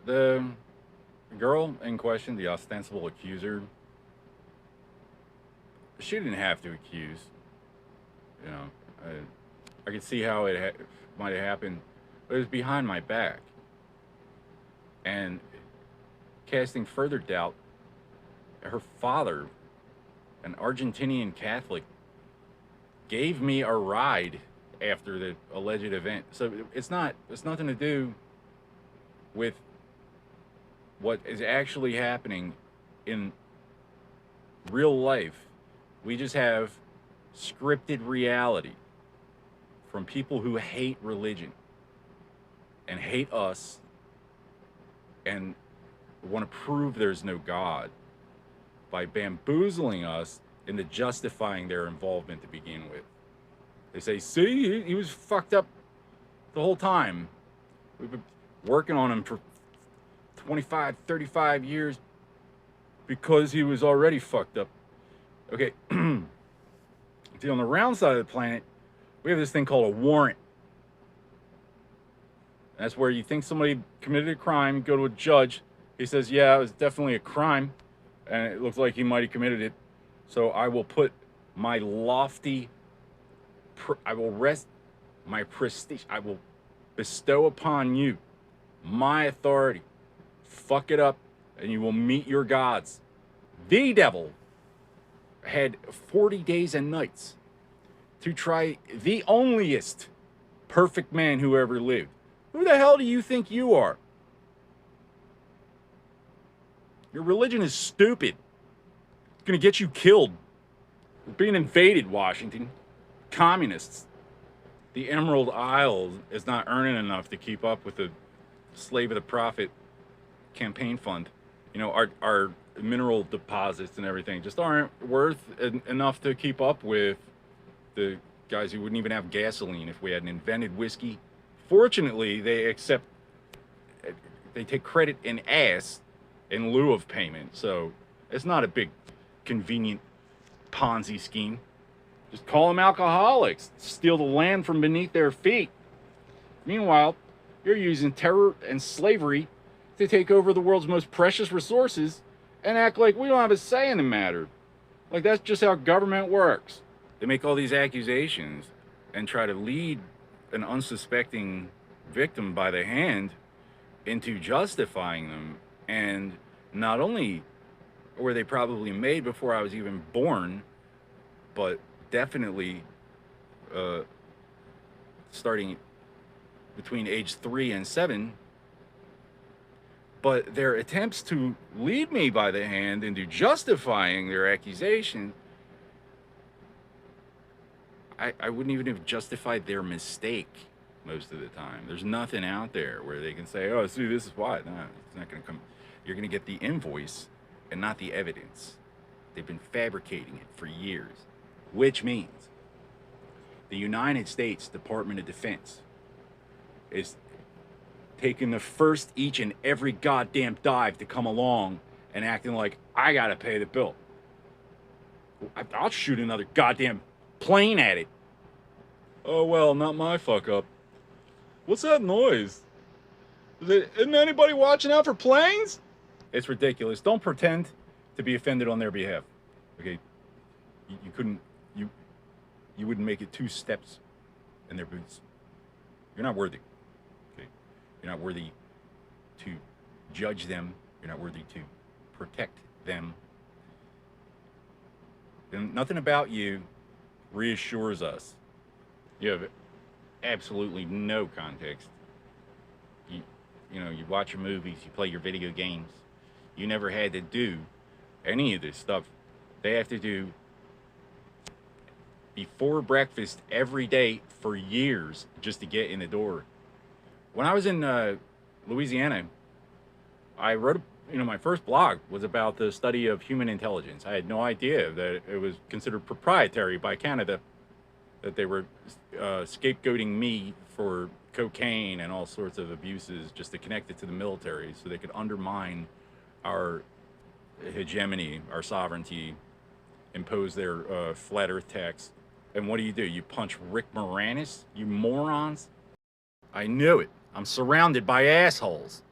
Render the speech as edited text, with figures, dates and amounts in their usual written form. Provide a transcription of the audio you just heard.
The girl in question, the ostensible accuser, she didn't have to accuse. You know, I could see how it might have happened, but it was behind my back. And casting further doubt, her father, an Argentinian Catholic, gave me a ride after the alleged event. So it's nothing to do with what is actually happening in real life. We just have scripted reality from people who hate religion and hate us and want to prove there's no God by bamboozling us into justifying their involvement to begin with. They say, see, he was fucked up the whole time. We've been working on him for 25, 35 years because he was already fucked up. Okay, see, on the round side of the planet, we have this thing called a warrant. That's where you think somebody committed a crime, you go to a judge, he says, yeah, it was definitely a crime, and it looks like he might have committed it. So I will put my lofty, I will rest my prestige, I will bestow upon you my authority. Fuck it up, and you will meet your gods. The devil had 40 days and nights to try the onlyest perfect man who ever lived. Who the hell do you think you are? Your religion is stupid. It's gonna get you killed. We're being invaded, Washington. Communists. The Emerald Isle is not earning enough to keep up with the slave of the prophet campaign fund. You know, our mineral deposits and everything just aren't worth enough to keep up with the guys who wouldn't even have gasoline if we hadn't invented whiskey. Fortunately, they take credit in ass in lieu of payment. So it's not a big convenient Ponzi scheme. Just call them alcoholics, steal the land from beneath their feet. Meanwhile, you're using terror and slavery to take over the world's most precious resources and act like we don't have a say in the matter. Like that's just how government works. They make all these accusations and try to lead an unsuspecting victim by the hand into justifying them. And not only were they probably made before I was even born, but definitely starting between age 3 and 7. But their attempts to lead me by the hand into justifying their accusation, I wouldn't even have justified their mistake most of the time. There's nothing out there where they can say, oh, see, this is why. No, it's not going to come. You're going to get the invoice and not the evidence. They've been fabricating it for years, which means the United States Department of Defense is taking the first each and every goddamn dive to come along and acting like I gotta pay the bill. I'll shoot another goddamn plane at it. Oh well, not my fuck up. What's that noise? Isn't anybody watching out for planes? It's ridiculous. Don't pretend to be offended on their behalf. Okay, you couldn't. You wouldn't make it 2 steps in their boots. You're not worthy. You're not worthy to judge them. You're not worthy to protect them. And nothing about you reassures us. You have absolutely no context. You know, you watch your movies, you play your video games. You never had to do any of this stuff they have to do before breakfast every day for years just to get in the door. When I was in Louisiana, I wrote, my first blog was about the study of human intelligence. I had no idea that it was considered proprietary by Canada, that they were scapegoating me for cocaine and all sorts of abuses just to connect it to the military so they could undermine our hegemony, our sovereignty, impose their flat earth tax. And what do? You punch Rick Moranis, you morons? I knew it. I'm surrounded by assholes.